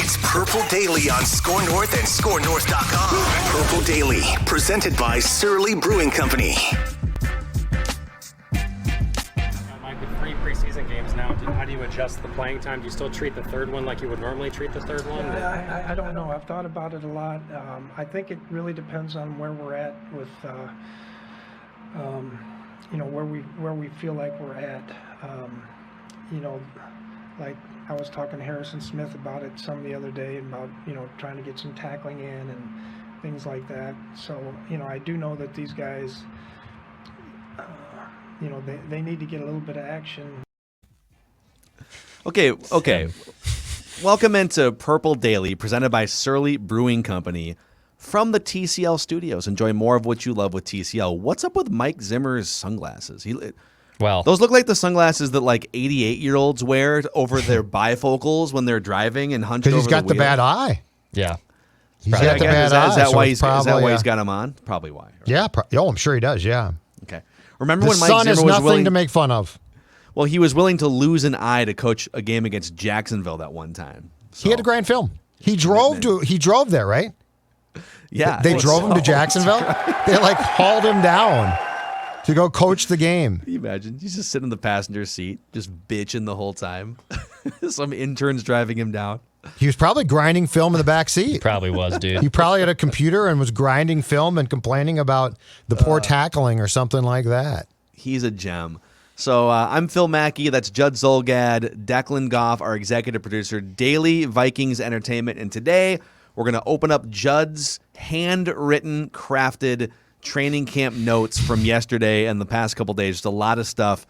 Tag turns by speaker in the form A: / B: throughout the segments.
A: It's Purple Daily on Score North and ScoreNorth.com. Purple Daily, presented by Surly Brewing Company.
B: Mike, with 3 preseason games now, how do you adjust the playing time? Do you still treat the third one like you would normally treat the third one?
C: I don't know. I've thought about it a lot. I think it really depends on where we're at with, where we feel like we're at. Like I was talking to Harrison Smith about it the other day about, trying to get some tackling in and things like that. So, I do know that these guys, they need to get a little bit of action.
D: Okay. Welcome into Purple Daily, presented by Surly Brewing Company from the TCL studios. Enjoy more of what you love with TCL. What's up with Mike Zimmer's sunglasses? Those look like the sunglasses that like 88-year-olds wear over their bifocals when they're driving and hunched over the wheel.
E: Because he's got the bad eye.
F: Yeah.
E: He's got the bad eye.
D: Is that why he's got them on? Probably why. Right?
E: Yeah. I'm sure he does, yeah.
D: Okay. Remember
E: when
D: Mike Zimmer was
E: willing... The sun is nothing to make fun of.
D: Well, he was willing to lose an eye to coach a game against Jacksonville that one time. So.
E: He had a grand film. He drove there, right?
D: Yeah.
E: They drove him to Jacksonville? They hauled him down to go coach the game.
D: Can you imagine? He's just sitting in the passenger seat, just bitching the whole time. Some interns driving him down.
E: He was probably grinding film in the back seat.
F: Probably was, dude.
E: He probably had a computer and was grinding film and complaining about the poor tackling or something like that.
D: He's a gem. So I'm Phil Mackey. That's Judd Zolgad, Declan Goff, our executive producer, Daily Vikings Entertainment. And today we're going to open up Judd's handwritten, crafted training camp notes from yesterday and the past couple days. Just a lot of stuff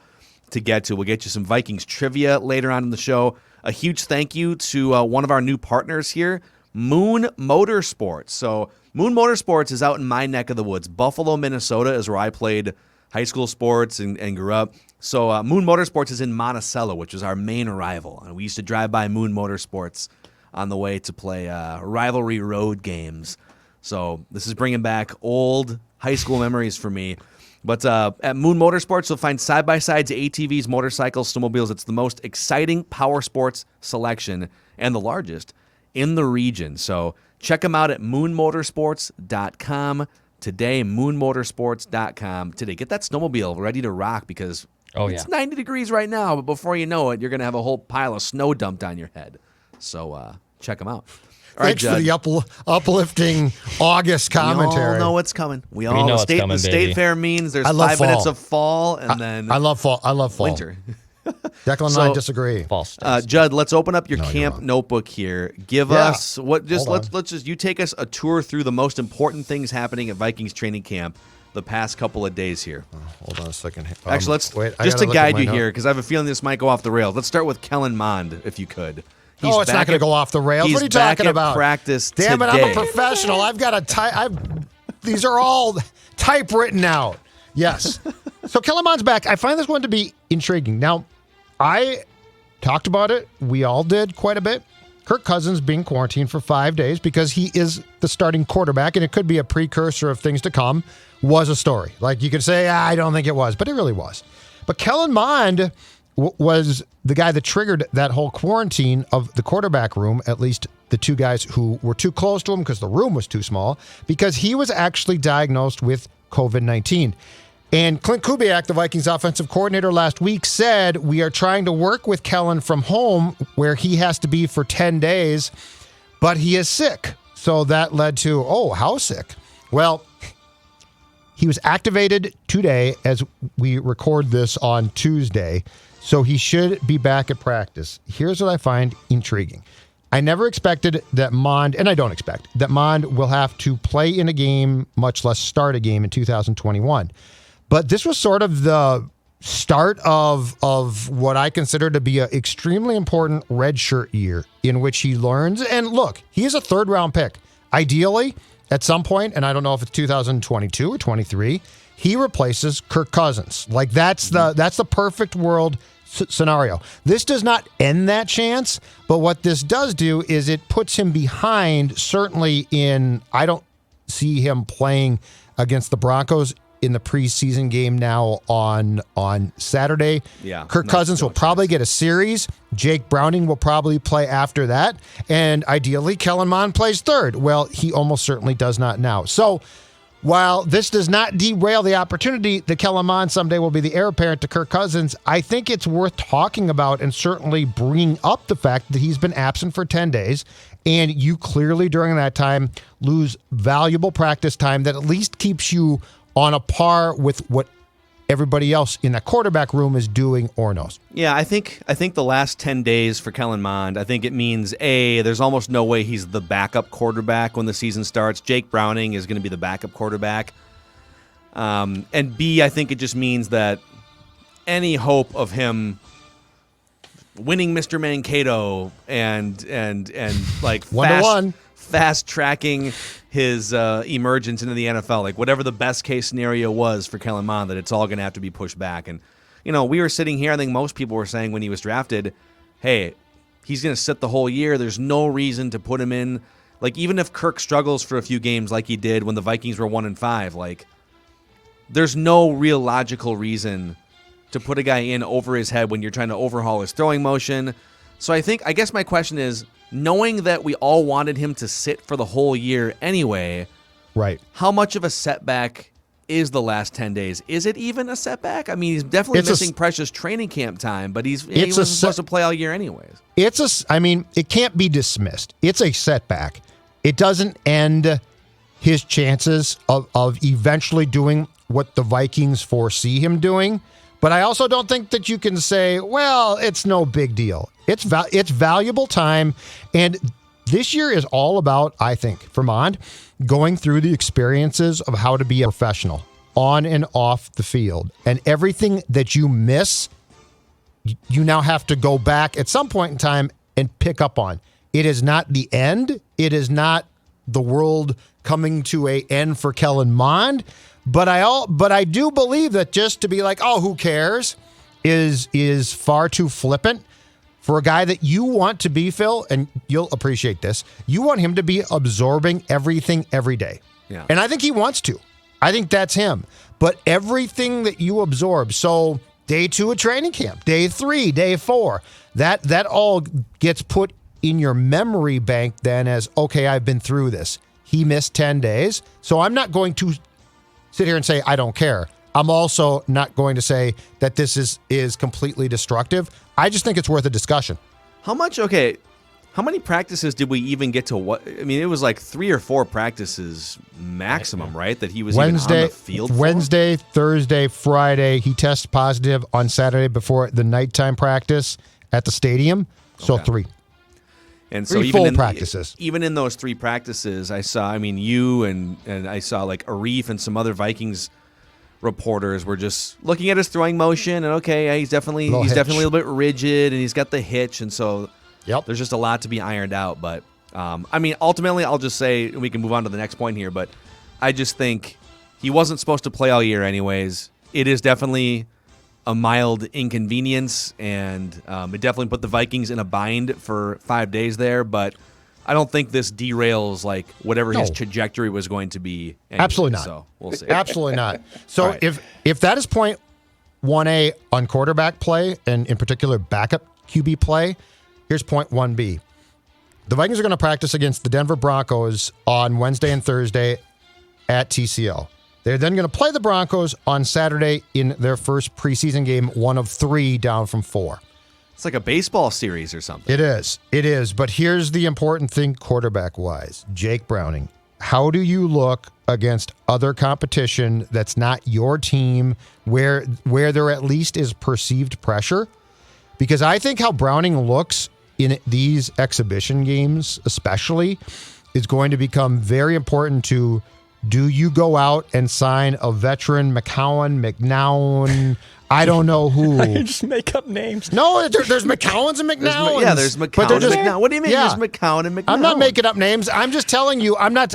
D: to get to. We'll get you some Vikings trivia later on in the show. A huge thank you to one of our new partners here, Moon Motorsports. So Moon Motorsports is out in my neck of the woods. Buffalo, Minnesota is where I played high school sports and grew up. So Moon Motorsports is in Monticello, which is our main rival. And we used to drive by Moon Motorsports on the way to play rivalry road games. So this is bringing back old high school memories for me. But at Moon Motorsports, you'll find side-by-sides, ATVs, motorcycles, snowmobiles. It's the most exciting power sports selection and the largest in the region. So check them out at moonmotorsports.com today, moonmotorsports.com today. Get that snowmobile ready to rock because it's 90 degrees right now, but before you know it, you're going to have a whole pile of snow dumped on your head. So check them out. All
E: Thanks
D: right,
E: for the uplifting August commentary.
D: We all know what's coming.
F: We know it's coming,
D: the state fair means there's 5 minutes of fall, and then
E: I love fall.
D: Winter.
E: Declan and I disagree.
D: Judd, let's open up your camp notebook here. Give us what? Let's you take us a tour through the most important things happening at Vikings training camp the past couple of days here.
E: Hold on a second.
D: Actually, just to guide you here, because I have a feeling this might go off the rails. Let's start with Kellen Mond, if you could.
E: It's not going to go off the rails. What are you talking about?
D: Practice
E: Damn
D: today.
E: it, I'm a professional. I've got these are all typewritten out. Yes. So Kellen Mond's back. I find this one to be intriguing. Now, I talked about it. We all did quite a bit. Kirk Cousins being quarantined for 5 days because he is the starting quarterback, and it could be a precursor of things to come, was a story. Like you could say, I don't think it was, but it really was. But Kellen Mond was the guy that triggered that whole quarantine of the quarterback room, at least the 2 guys who were too close to him because the room was too small, because he was actually diagnosed with COVID-19. And Clint Kubiak, the Vikings offensive coordinator, last week said, we are trying to work with Kellen from home where he has to be for 10 days, but he is sick. So that led to, how sick? Well, he was activated today as we record this on Tuesday. So he should be back at practice. Here's what I find intriguing. I never expected that Mond, and I don't expect, that Mond will have to play in a game, much less start a game in 2021. But this was sort of the start of what I consider to be an extremely important redshirt year in which he learns. And look, he is a 3rd-round pick. Ideally, at some point, and I don't know if it's 2022 or 23, he replaces Kirk Cousins. Like that's the perfect world scenario. This does not end that chance, but what this does do is it puts him behind, certainly I don't see him playing against the Broncos in the preseason game now on Saturday.
D: Yeah,
E: Kirk Cousins will probably get a series. Jake Browning will probably play after that. And ideally, Kellen Mond plays third. Well, he almost certainly does not now. So while this does not derail the opportunity that Kellen Mond someday will be the heir apparent to Kirk Cousins, I think it's worth talking about and certainly bringing up the fact that he's been absent for 10 days. And you clearly during that time lose valuable practice time that at least keeps you on a par with what everybody else in that quarterback room is doing or knows.
D: Yeah, I think the last 10 days for Kellen Mond, I think it means, A, there's almost no way he's the backup quarterback when the season starts. Jake Browning is going to be the backup quarterback. And B, I think it just means that any hope of him winning Mr. Mankato and like fast tracking his emergence into the NFL, like whatever the best case scenario was for Kellen Mond, that it's all going to have to be pushed back. And we were sitting here, I think most people were saying when he was drafted, hey, he's going to sit the whole year. There's no reason to put him in. Like even if Kirk struggles for a few games like he did when the Vikings were 1-5, like there's no real logical reason to put a guy in over his head when you're trying to overhaul his throwing motion. So I guess my question is, knowing that we all wanted him to sit for the whole year anyway,
E: right? How
D: much of a setback is the last 10 days? Is it even a setback? I mean, he's definitely missing precious training camp time, but he wasn't supposed to play all year anyways.
E: It can't be dismissed. It's a setback. It doesn't end his chances of eventually doing what the Vikings foresee him doing. But I also don't think that you can say, well, it's no big deal. It's valuable time. And this year is all about, I think, for Mond, going through the experiences of how to be a professional on and off the field. And everything that you miss, you now have to go back at some point in time and pick up on. It is not the end. It is not the world coming to an end for Kellen Mond. But I do believe that just to be like, oh, who cares, is far too flippant for a guy that you want to be, Phil, and you'll appreciate this. You want him to be absorbing everything every day.
D: Yeah.
E: And I think he wants to. I think that's him. But everything that you absorb, so day 2 of training camp, day 3, day 4, that all gets put in your memory bank then as, okay, I've been through this. He missed 10 days, so I'm not going to sit here and say, I don't care. I'm also not going to say that this is completely destructive. I just think it's worth a discussion.
D: How many practices did we even get to? It was like 3 or 4 practices maximum, right? That he was even on the field for?
E: Wednesday, Thursday, Friday. He tested positive on Saturday before the nighttime practice at the stadium. So 3.
D: And
E: 3
D: so
E: full practices.
D: Even in those 3 practices, I saw, you and I saw like Arif and some other Vikings reporters were just looking at his throwing motion, and he's definitely a little bit rigid, and he's got the hitch, and so there's just a lot to be ironed out. But ultimately, I'll just say, and we can move on to the next point here, but I just think he wasn't supposed to play all year anyways. It is definitely a mild inconvenience, and it definitely put the Vikings in a bind for 5 days there, but I don't think this derails like whatever his trajectory was going to be anyway,
E: absolutely not.
D: So we'll see.
E: Absolutely not. So
D: right.
E: if that is point 1A on quarterback play, and in particular backup QB play, here's point 1B. The Vikings are going to practice against the Denver Broncos on Wednesday and Thursday at TCL. They're then going to play the Broncos on Saturday in their first preseason game, 1 of 3 down from 4.
D: It's like a baseball series or something.
E: It is. But here's the important thing quarterback-wise. Jake Browning, how do you look against other competition that's not your team where there at least is perceived pressure? Because I think how Browning looks in these exhibition games especially is going to become very important to, do you go out and sign a veteran McNown, I don't know who.
B: You just make up names.
E: No, there's McCowans and McNowns.
D: There's McCown and McNown. What do you mean there's McCown and McNown?
E: I'm not making up names. I'm just telling you, I'm not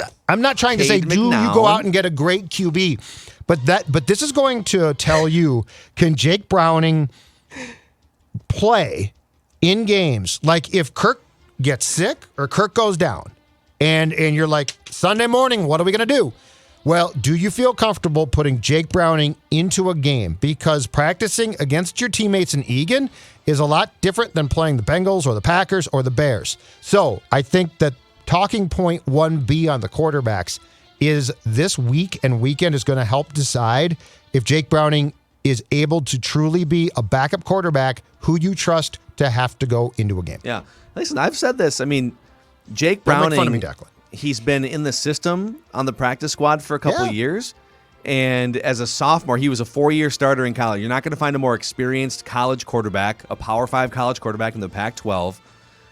E: trying to say, do you go out and get a great QB? But this is going to tell you, can Jake Browning play in games? Like if Kirk gets sick or Kirk goes down and you're like, Sunday morning, what are we going to do? Well, do you feel comfortable putting Jake Browning into a game? Because practicing against your teammates in Eagan is a lot different than playing the Bengals or the Packers or the Bears. So I think that talking point 1B on the quarterbacks is this week and weekend is going to help decide if Jake Browning is able to truly be a backup quarterback who you trust to have to go into a game.
D: Yeah. Listen, I've said this. I mean, Jake
E: Don't make
D: Browning,
E: fun of me, Declan.
D: he's been in the system on the practice squad for a couple of years. And as a sophomore, he was a 4-year starter in college. You're not going to find a more experienced college quarterback, a Power 5 college quarterback in the Pac-12.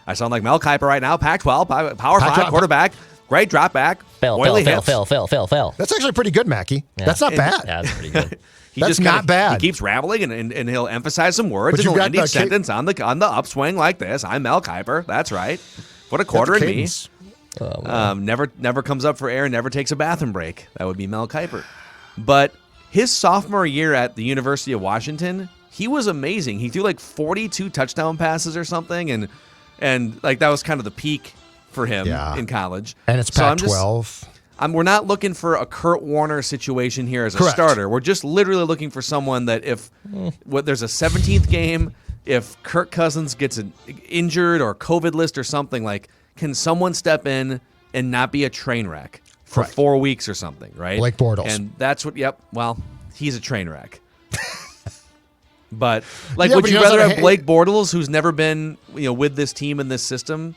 D: I sound like Mel Kiper right now. Pac-12, Power 5 quarterback. Great drop back.
F: Fail.
E: That's actually pretty good, Mackie.
F: Yeah.
E: That's not bad.
F: Yeah, that's pretty good.
E: That's not bad.
D: He keeps rambling and he'll emphasize some words
E: But
D: and
E: you've
D: he'll
E: got
D: end each
E: the
D: sentence on the upswing like this. I'm Mel Kiper. That's right. Put a quarter in me.
E: Cadence.
D: Never comes up for air, never takes a bathroom break. That would be Mel Kiper. But his sophomore year at the University of Washington, he was amazing. He threw like 42 touchdown passes or something, and like that was kind of the peak for him in college.
E: And it's Pac-12.
D: We're not looking for a Kurt Warner situation here as a starter. We're just literally looking for someone that if there's a 17th game, if Kirk Cousins gets injured or COVID list or something, like can someone step in and not be a train wreck for 4 weeks or something, right?
E: Blake Bortles.
D: And that's what, well, he's a train wreck. But would you rather have Blake Bortles, who's never been with this team in this system,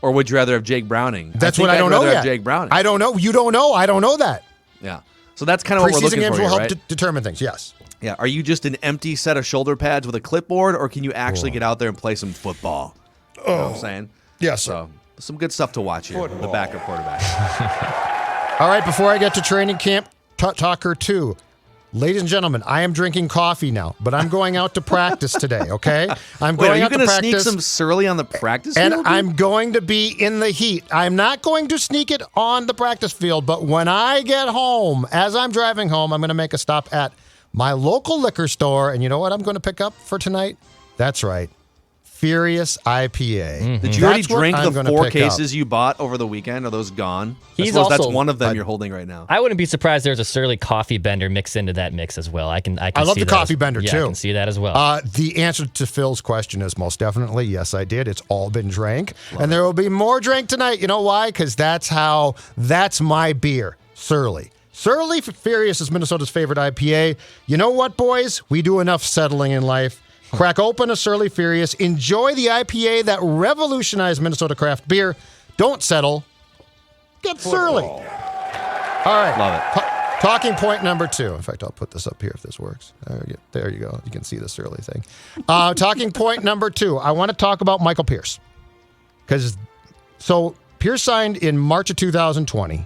D: or would you rather have Jake Browning?
E: That's what I don't know yet.
D: Jake Browning.
E: I don't know. You don't know. I don't know that.
D: Yeah. So that's kind of what we're looking for.
E: Preseason games
D: here,
E: will help
D: right?
E: determine things. Yes.
D: Yeah. Are you just an empty set of shoulder pads with a clipboard, or can you actually get out there and play some football? You know what I'm saying?
E: Yes.
D: So some good stuff to watch here. The backup quarterback.
E: All right. Before I get to training camp, Talker 2. Ladies and gentlemen, I am drinking coffee now, but I'm going out to practice today, okay? I'm going out to practice.
D: Are you going to sneak some Surly on the practice field?
E: And I'm going to be in the heat. I'm not going to sneak it on the practice field, but when I get home, as I'm driving home, I'm going to make a stop at my local liquor store. And you know what I'm going to pick up for tonight? That's right. Furious IPA.
F: Mm-hmm.
D: Did you already drink the 4 cases you bought over the weekend? Are those gone? I suppose that's one of them you're holding right now.
F: I wouldn't be surprised there's a Surly coffee bender mixed into that mix as well. I
E: love the coffee bender too.
F: I can see that as well.
E: The answer to Phil's question is most definitely yes, I did. It's all been drank, and there will be more drank tonight. You know why? Because that's my beer, Surly. Surly Furious is Minnesota's favorite IPA. You know what, boys? We do enough settling in life. Crack open a Surly Furious. Enjoy the IPA that revolutionized Minnesota craft beer. Don't settle. Get Surly. All right.
D: Love it.
E: Talking point number 2. In fact, I'll put this up here if this works. There you go. You can see the Surly thing. Talking point number 2. I want to talk about Michael Pierce. So Pierce signed in March of 2020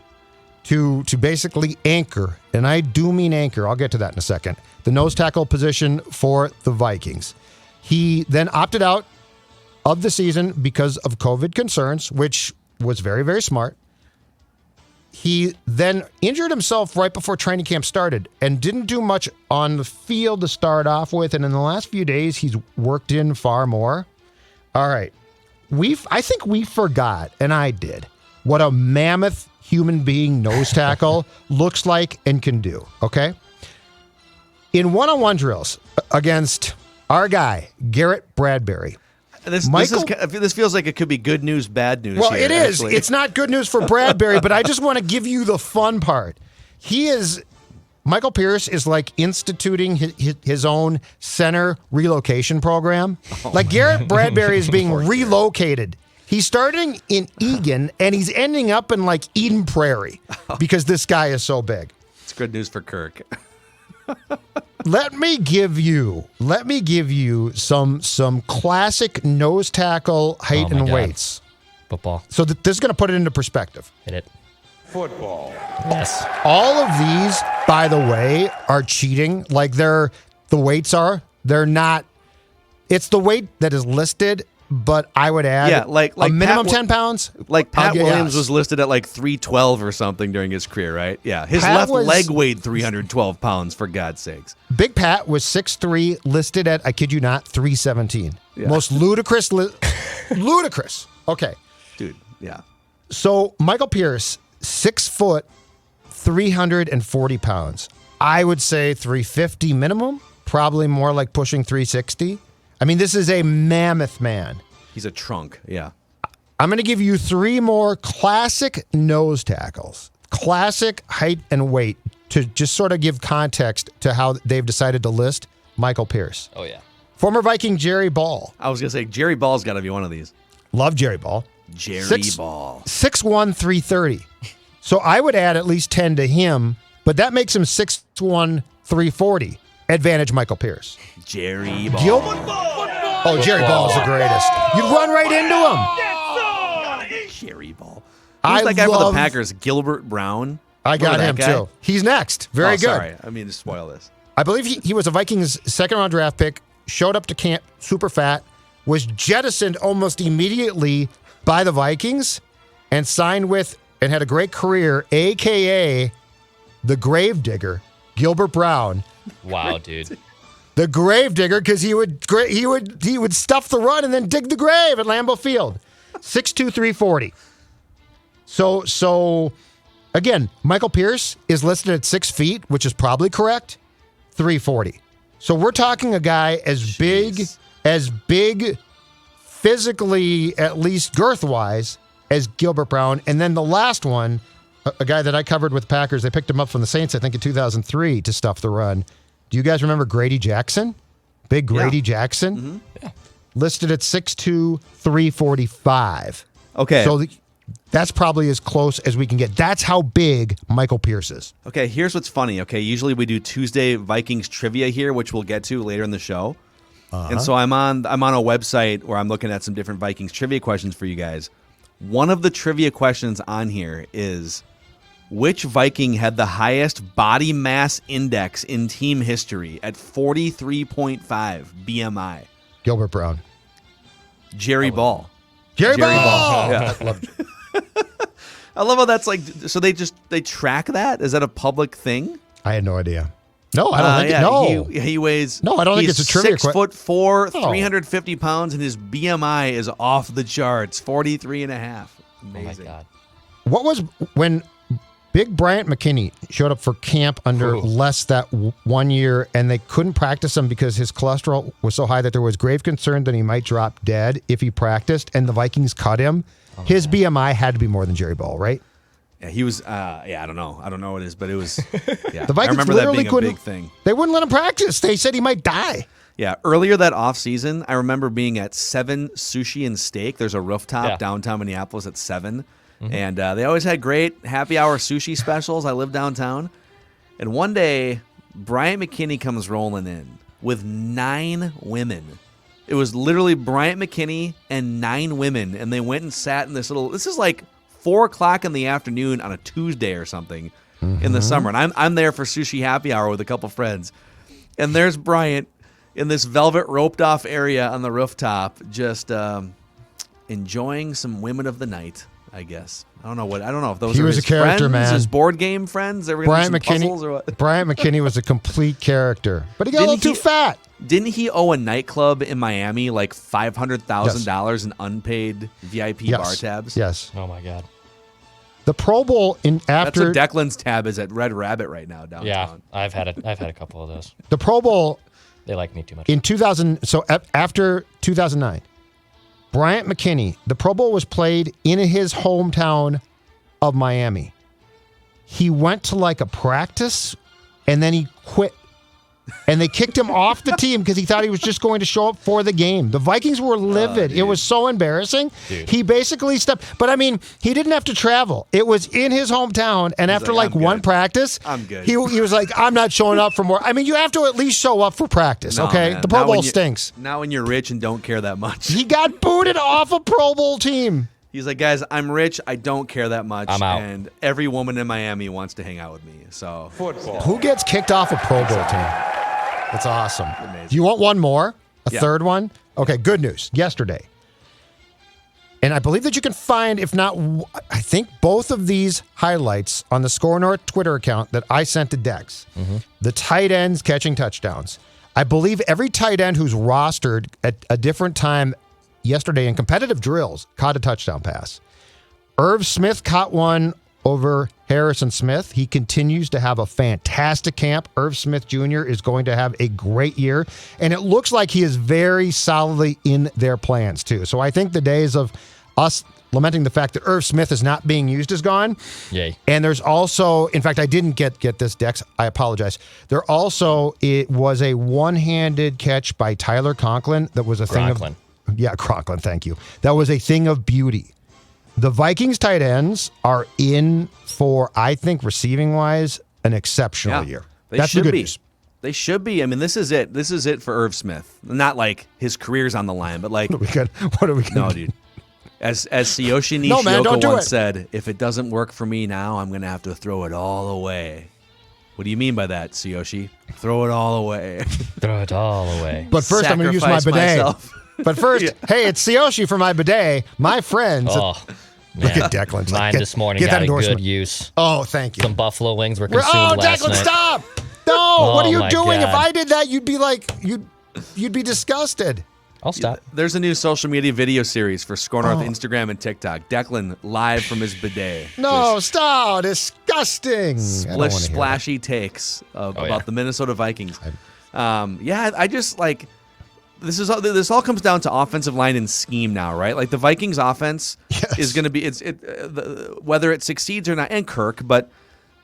E: to basically anchor, and I do mean anchor. I'll get to that in a second. The nose tackle position for the Vikings. He then opted out of the season because of COVID concerns, which was very, very smart. He then injured himself right before training camp started and didn't do much on the field to start off with. And in the last few days, he's worked in far more. All right. I think we forgot, and I did, what a mammoth human being nose tackle looks like and can do, okay? In one-on-one drills against our guy, Garrett Bradbury.
D: This feels like it could be good news, bad news.
E: Well,
D: here,
E: it is.
D: actually.
E: It's not good news for Bradbury, but I just want to give you the fun part. Michael Pierce is like instituting his own center relocation program. Garrett Bradbury is being relocated. He's starting in Eagan, and he's ending up in Eden Prairie because this guy is so big.
D: It's good news for Kirk.
E: Let me give you some classic nose tackle height and weights.
F: Football.
E: So this is going to put it into perspective.
F: Hit it.
G: Football.
F: Yes.
E: All of these, by the way, are cheating. The weights are. They're not. It's the weight that is listed. But I would add a minimum 10 pounds.
D: Pat Williams was listed at 312 or something during his career, right? Yeah. His left leg weighed 312 pounds, for God's sakes.
E: Big Pat was 6'3", listed at, I kid you not, 317. Yeah. Most ludicrous. Ludicrous. Okay.
D: Dude, yeah.
E: So Michael Pierce, 6 foot, 340 pounds. I would say 350 minimum, probably more like pushing 360. I mean, this is a mammoth man.
D: He's a trunk, yeah.
E: I'm going to give you 3 more classic nose tackles, classic height and weight, to just sort of give context to how they've decided to list Michael Pierce.
F: Oh, yeah.
E: Former Viking Jerry Ball.
D: I was going to say, Jerry Ball's got to be one of these.
E: Love Jerry Ball.
D: Jerry Ball.
E: 6'1", 330. So I would add at least 10 to him, but that makes him 6'1", 340. Advantage Michael Pierce.
D: Jerry Ball.
E: Oh, Jerry Ball is the greatest. You'd run right into him.
D: Jerry Ball. Who's that guy for the Packers? Gilbert Brown?
E: I got him, too. He's next. Very good.
D: Sorry. I mean to spoil this.
E: I believe he was a Vikings second-round draft pick, showed up to camp super fat, was jettisoned almost immediately by the Vikings, and signed with and had a great career, a.k.a. the Gravedigger, Gilbert Brown.
F: Wow, dude.
E: The Gravedigger, because he would stuff the run and then dig the grave at Lambeau Field. 6'2", 340. So again, Michael Pierce is listed at 6 feet, which is probably correct. 340. So we're talking a guy as big physically, at least girth-wise, as Gilbert Brown. And then the last one, a guy that I covered with Packers, they picked him up from the Saints, I think, in 2003 to stuff the run. Do you guys remember Grady Jackson? Big Grady Jackson?
D: Mm-hmm.
F: Yeah.
E: Listed at 6'2", 345.
D: Okay.
E: So that's probably as close as we can get. That's how big Michael Pierce is.
D: Okay, here's what's funny. Okay, usually we do Tuesday Vikings trivia here, which we'll get to later in the show. And so I'm on a website where I'm looking at some different Vikings trivia questions for you guys. One of the trivia questions on here is, which Viking had the highest body mass index in team history at 43.5 BMI?
E: Gilbert Brown.
D: Jerry Ball.
E: Jerry Ball!
D: Yeah. I love how that's like, so they track that? Is that a public thing?
E: I had no idea. No, I don't think no.
D: He weighs.
E: No, I don't think it's a trivia question.
D: 6'4", 350 pounds, and his BMI is off the charts, 43.5. Amazing.
F: Oh my God.
E: What was when Big Bryant McKinney showed up for camp under less that 1 year, and they couldn't practice him because his cholesterol was so high that there was grave concern that he might drop dead if he practiced, and the Vikings cut him. His BMI had to be more than Jerry Ball, right?
D: Yeah, he was. I don't know. I don't know what it is, but it was. Yeah,
E: The Vikings
D: I remember that being a big thing.
E: They wouldn't let him practice. They said he might die.
D: Yeah, earlier that offseason, I remember being at 7 Sushi and Steak. There's a rooftop downtown Minneapolis at 7. And they always had great happy hour sushi specials. I live downtown. And one day, Bryant McKinney comes rolling in with 9 women. It was literally Bryant McKinney and 9 women. And they went and sat in this is like 4 o'clock in the afternoon on a Tuesday or something in the summer. And I'm there for sushi happy hour with a couple friends. And there's Bryant in this velvet roped off area on the rooftop, just enjoying some women of the night, I guess. I don't know if those
E: he
D: are
E: was
D: his
E: a character,
D: friends,
E: man.
D: his board game friends. They were gonna do some puzzles or what?
E: Bryant McKinney was a complete character, but he got a little too fat.
D: Didn't he owe a nightclub in Miami like $500,000 in unpaid VIP bar tabs?
E: Yes.
F: Oh my God.
E: The Pro Bowl after
D: that's what Declan's tab is at Red Rabbit right now downtown.
F: Yeah, I've had a couple of those.
E: the Pro Bowl
F: They like me too much.
E: in 2000. So after 2009, Bryant McKinney, the Pro Bowl was played in his hometown of Miami. He went to like a practice and then he quit. And they kicked him off the team because he thought he was just going to show up for the game. The Vikings were livid. It was so embarrassing.
F: Dude.
E: He basically stepped. But I mean, he didn't have to travel. It was in his hometown. And after
D: like, I'm
E: one
D: good.
E: practice,
D: I'm good.
E: He was like, I'm not showing up for more. I mean, you have to at least show up for practice,
D: No,
E: okay?
D: man.
E: The Pro
D: Not when
E: Bowl
D: you-
E: stinks.
D: Not when you're rich and don't care that much.
E: He got booted off a Pro Bowl team.
D: He's like, guys, I'm rich. I don't care that much.
F: I'm out.
D: And every woman in Miami wants to hang out with me. So
E: Who gets kicked off a Pro Bowl team? That's awesome.
D: Amazing.
E: Do you want one more? A
D: Yeah.
E: third one? Okay, good news. Yesterday. And I believe that you can find, if not, I think both of these highlights on the Score North Twitter account that I sent to Dex. The tight ends catching touchdowns. I believe every tight end who's rostered at a different time yesterday in competitive drills caught a touchdown pass. Irv Smith caught one over Harrison Smith. He continues to have a fantastic camp. Irv Smith Jr. is going to have a great year, and it looks like he is very solidly in their plans, too. So I think the days of us lamenting the fact that Irv Smith is not being used is gone.
F: Yay.
E: And there's also, in fact, I didn't get this, Dex. I apologize. It was a one-handed catch by Tyler Conklin that was a thing of... Yeah, Conklin, thank you. That was a thing of beauty. The Vikings tight ends are in for, I think, receiving-wise, an exceptional year. That's the good news.
D: They should be. I mean, this is it. This is it for Irv Smith. Not like his career's on the line, but like...
E: What are we going to do?
D: No, dude. As Tsuyoshi Nishioka once said, if it doesn't work for me now, I'm going to have to throw it all away. What do you mean by that, Tsuyoshi? Throw it all away.
F: Throw it all away.
E: But first, I'm going to use my bidet.
D: Myself.
E: But first, hey, it's Tsuyoshi for my bidet. My friends.
F: Oh,
E: look at Declan.
F: Mine this morning got a good use.
E: Oh, thank you.
F: Some buffalo wings were consumed last night.
E: Declan, stop! No, what are you doing?
F: God.
E: If I did that, you'd be like, you'd be disgusted.
F: I'll stop.
D: There's a new social media video series for Score North Instagram and TikTok. Declan live from his bidet.
E: No, stop! Disgusting.
D: Splashy takes about the Minnesota Vikings. I just like this all comes down to offensive line and scheme now, right? Like the Vikings offense is going to be whether it succeeds or not, and Kirk, but.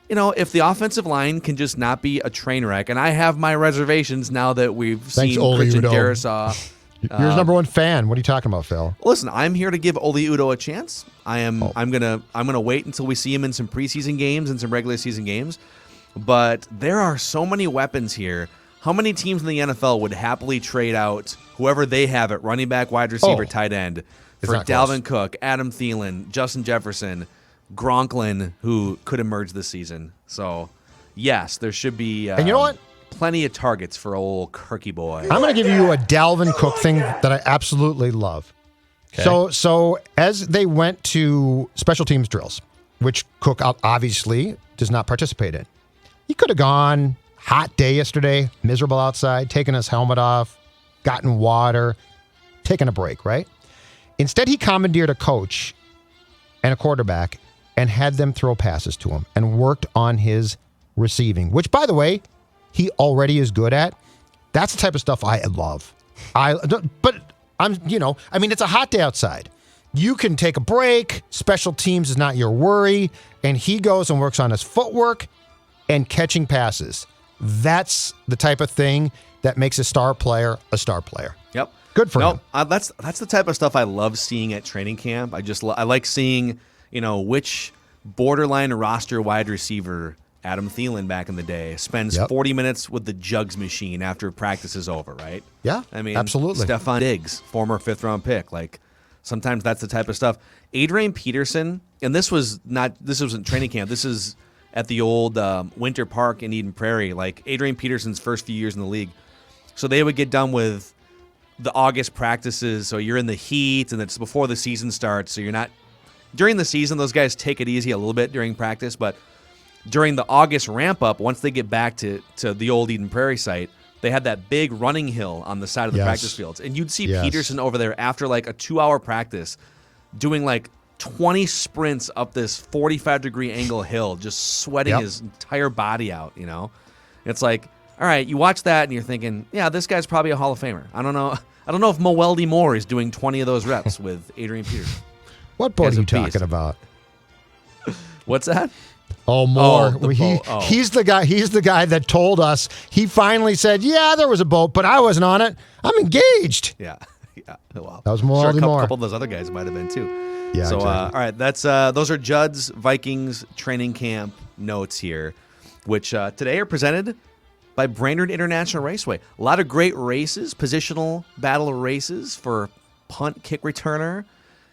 D: If the offensive line can just not be a train wreck, and I have my reservations now that we've seen Christian Darrisaw.
E: You're his number one fan. What are you talking about, Phil?
D: Listen, I'm here to give Oli Udoh a chance. I'm gonna wait until we see him in some preseason games and some regular season games. But there are so many weapons here. How many teams in the NFL would happily trade out whoever they have at running back, wide receiver, tight end for Dalvin Cook, Adam Thielen, Justin Jefferson, Gronklin, who could emerge this season? So, yes, there should be.
E: And you know what?
D: Plenty of targets for old Kirky boy.
E: I'm going to give you a Dalvin Cook thing that I absolutely love. Okay. So as they went to special teams drills, which Cook obviously does not participate in, he could have gone hot day yesterday, miserable outside, taken his helmet off, gotten water, taken a break, right? Instead, he commandeered a coach and a quarterback and had them throw passes to him and worked on his receiving, which, by the way, he already is good at. That's the type of stuff I love. But it's a hot day outside. You can take a break. Special teams is not your worry. And he goes and works on his footwork and catching passes. That's the type of thing that makes a star player a star player.
D: Yep.
E: Good for him.
D: That's the type of stuff I love seeing at training camp. I like seeing, which borderline roster wide receiver, Adam Thielen back in the day, spends 40 minutes with the jugs machine after practice is over, right?
E: Yeah,
D: I mean,
E: absolutely.
D: Stephon Diggs, former 5th-round pick. Like, sometimes that's the type of stuff. Adrian Peterson, and this wasn't training camp. This is at the old Winter Park in Eden Prairie. Like, Adrian Peterson's first few years in the league. So they would get done with the August practices, so you're in the heat, and it's before the season starts, so you're not... During the season, those guys take it easy a little bit during practice, but during the August ramp-up, once they get back to the old Eden Prairie site, they had that big running hill on the side of the practice fields. And you'd see Peterson over there after like a 2-hour practice doing like 20 sprints up this 45-degree angle hill, just sweating his entire body out, It's like, all right, you watch that and you're thinking, yeah, this guy's probably a Hall of Famer. I don't know if Moeldy Moore is doing 20 of those reps with Adrian Peterson.
E: What boat are you talking about?
D: What's that?
E: Oh, Moore. He's the guy. He's the guy that told us. He finally said, "Yeah, there was a boat, but I wasn't on it. I'm engaged."
D: Yeah. Well,
E: that was Moore.
D: A couple of those other guys might have been too.
E: Yeah.
D: So,
E: exactly.
D: All right, that's those are Judd's Vikings training camp notes here, which today are presented by Brainerd International Raceway. A lot of great races, positional battle races for punt kick returner.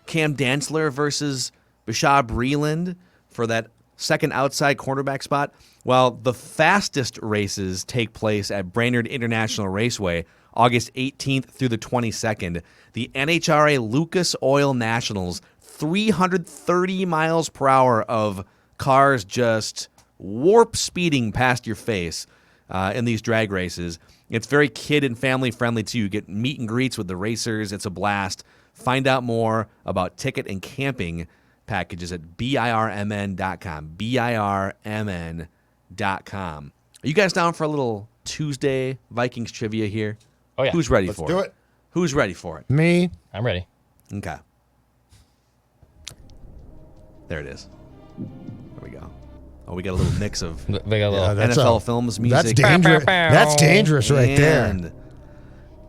D: Cam Dantzler versus Bashad Breeland for that second outside cornerback spot, while the fastest races take place at Brainerd International Raceway, August 18th through the 22nd. The NHRA Lucas Oil Nationals, 330 miles per hour of cars just warp speeding past your face in these drag races. It's very kid and family friendly too. You get meet and greets with the racers. It's a blast. Find out more about ticket and camping packages at BIRMN.com. BIRMN.com. Are you guys down for a little Tuesday Vikings trivia here?
F: Oh, yeah.
D: Who's ready
E: Let's
D: for
E: do
D: it?
E: it.
D: Who's ready for it?
E: Me.
F: I'm ready.
D: Okay. There it is. There we go. Oh, we got a little mix of
F: We got a little.
E: that's
D: NFL films music.
E: That's dangerous. That's dangerous right there.
D: And-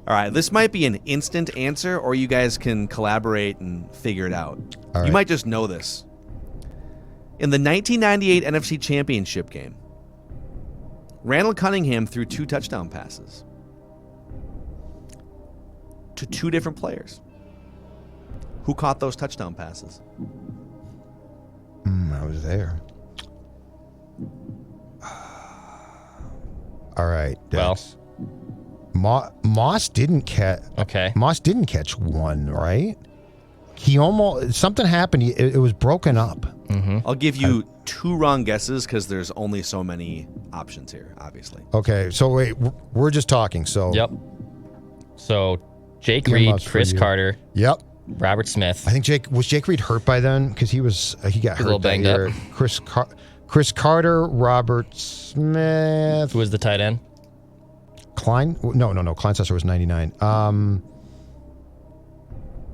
D: All right, this might be an instant answer, or you guys can collaborate and figure it out.
E: All
D: You
E: right.
D: might just know this. In the 1998 NFC Championship game, Randall Cunningham threw 2 touchdown passes to 2 different players. Who caught those touchdown passes?
E: I was there. All right.
F: Well.
E: Dex. Moss didn't catch.
F: Okay.
E: Moss didn't catch one, right? He almost something happened. It was broken up.
D: I'll give you 2 wrong guesses because there's only so many options here, obviously.
E: Okay, so wait, we're just talking. So
F: Yep. So Jake
E: Earmuffs
F: Reed,
E: for
F: Chris
E: you.
F: Carter,
E: Yep.
F: Robert Smith.
E: I think Jake Reed hurt by then because he got
F: a little
E: hurt that
F: banged
E: year.
F: up.
E: Chris Carter, Robert Smith,
F: Who was the tight end?
E: Klein. No. Kleinsesser was 99.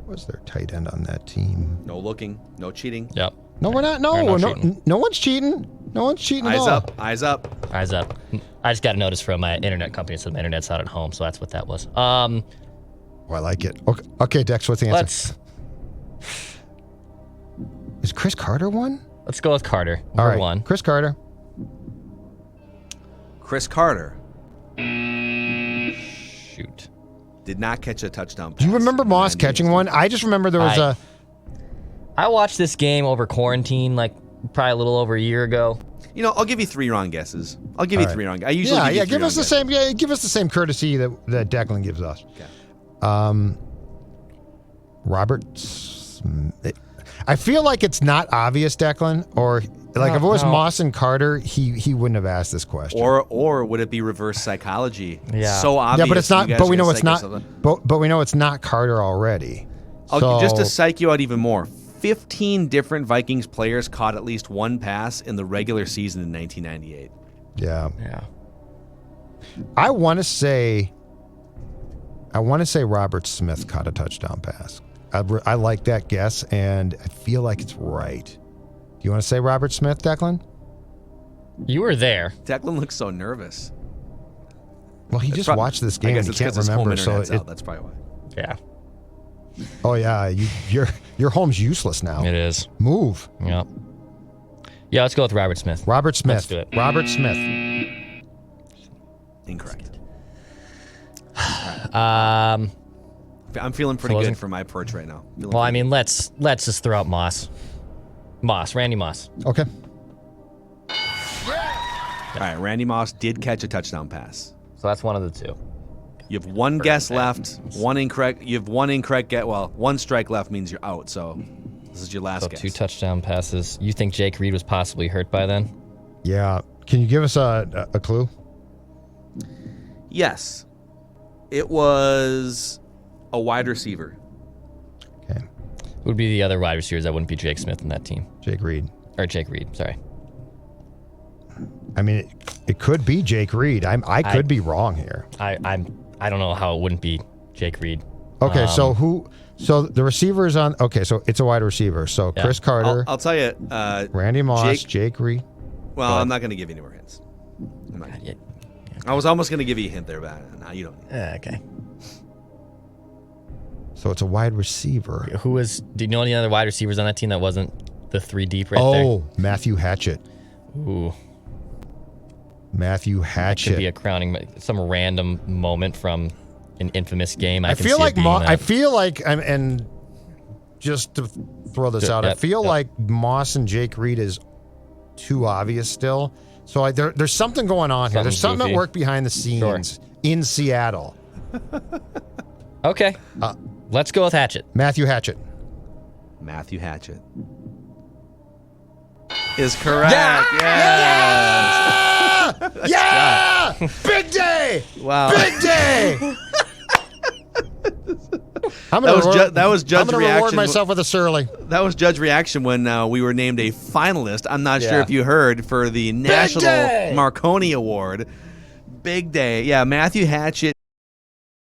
E: Was their tight end on that team?
D: No looking, no cheating.
F: Yep.
E: No, we're not. No,
F: Or no cheating.
E: no one's cheating. No one's cheating at
D: Eyes
E: all.
D: up, eyes up.
F: Eyes up. I just got a notice from my internet company. So my internet's out at home. So that's what that was.
E: Oh, I like it. Okay, Dex, what's the answer? Is Chris Carter one?
F: Let's go with Carter.
E: All
F: Number
E: right,
F: 1.
E: Chris Carter.
D: Chris Carter
F: Shoot.
D: did not catch a touchdown pass.
E: Do you remember
D: in
E: Moss
D: 98.
E: catching one? I just remember there was
F: I watched this game over quarantine, like probably a little over a year ago.
D: You know, I'll give you 3 wrong guesses. I'll give you
E: All
D: 3
E: right.
D: wrong. I usually give you 3
E: give
D: wrong
E: us the
D: guesses.
E: same. Yeah, give us the same courtesy that Declan gives us.
D: Okay.
E: Robert Smith. I feel like it's not obvious, Declan, or like if it was
F: No.
E: Moss and Carter, he wouldn't have asked this question.
D: Or would it be reverse psychology?
F: Yeah.
D: So obvious.
E: yeah, but it's
D: you
E: not.
D: guys
E: But we
D: are
E: know
D: gonna
E: it's
D: psych
E: not.
D: yourself
E: But we know it's not Carter already.
D: out. Just to
E: So-
D: psych you out even more, 15 different Vikings players caught at least 1 pass in the regular season in 1998.
E: Yeah.
F: Yeah.
E: I want to say Robert Smith caught a touchdown pass. I like that guess, and I feel like it's right. Do you want to say Robert Smith, Declan?
F: You were there.
D: Declan looks so nervous.
E: Well, he just watched this
D: I
E: game
D: guess
E: and
D: it's
E: he can't
D: because his home
E: remember. So
D: internet's out. That's probably why.
F: Yeah.
E: oh yeah, your home's useless now.
F: It is.
E: Move,
F: Yep. Yeah, let's go with Robert Smith.
E: Robert Smith.
F: Let's do it.
E: Robert Smith.
D: Incorrect.
F: Um.
D: I'm feeling pretty
F: wasn't-
D: good for my perch right now. Feeling
F: Well, I
D: pretty
F: mean, let's just throw out Moss. Randy Moss.
E: Okay.
D: good. All right, Randy Moss did catch a touchdown pass.
F: So that's one of the 2.
D: You have 1 guess left. 1 incorrect. You have 1 incorrect guess. Well, 1 strike left means you're out. So this is your last
F: So
D: guess.
F: 2 touchdown passes. You think Jake Reed was possibly hurt by then?
E: Yeah. Can you give us a clue?
D: Yes, it was a wide receiver.
E: Okay.
F: Who would be the other wide receivers that wouldn't be Jake Smith in that team?
E: Jake Reed.
F: Or Jake Reed, sorry.
E: I mean, it could be Jake Reed. I could be wrong here.
F: I don't know how it wouldn't be Jake Reed.
E: Okay, so who? So the receiver is on. Okay, so it's a wide receiver. So
F: Yeah.
E: Chris Carter,
D: I'll tell you.
E: Randy Moss, Jake Reed.
D: Well, I'm not going to give you any more hints. I'm not- I was almost going to give you a hint there, but no, you don't.
F: Okay.
E: So it's a wide receiver.
F: Who was? Do you know any other wide receivers on that team that wasn't the 3 deep right
E: Oh, Matthew Hatchett.
F: there? Ooh,
E: Matthew
F: could be
E: Hatchett.
F: a crowning, some random moment from an infamous game. I can
E: feel
F: see
E: like
F: it being that.
E: I feel like and just to throw this out, I
F: Yep,
E: feel
F: yep.
E: like Moss and Jake Reed is too obvious still. So there's something going on here. There's
F: Something
E: something at
F: goofy.
E: work behind the scenes in Seattle.
F: Okay. Let's go with Hatchet.
E: Matthew Hatchett.
D: Matthew Hatchett is correct. Yes.
E: Yeah! Big day!
D: Wow.
E: Big day! I'm
D: That
E: gonna
D: was Judge
E: I'm gonna reward
D: reaction.
E: myself with a surly.
D: That was Judge reaction when we were named a finalist. I'm not sure
F: Yeah.
D: if you heard for the National
E: day!
D: Marconi Award. Big day. Yeah, Matthew Hatchett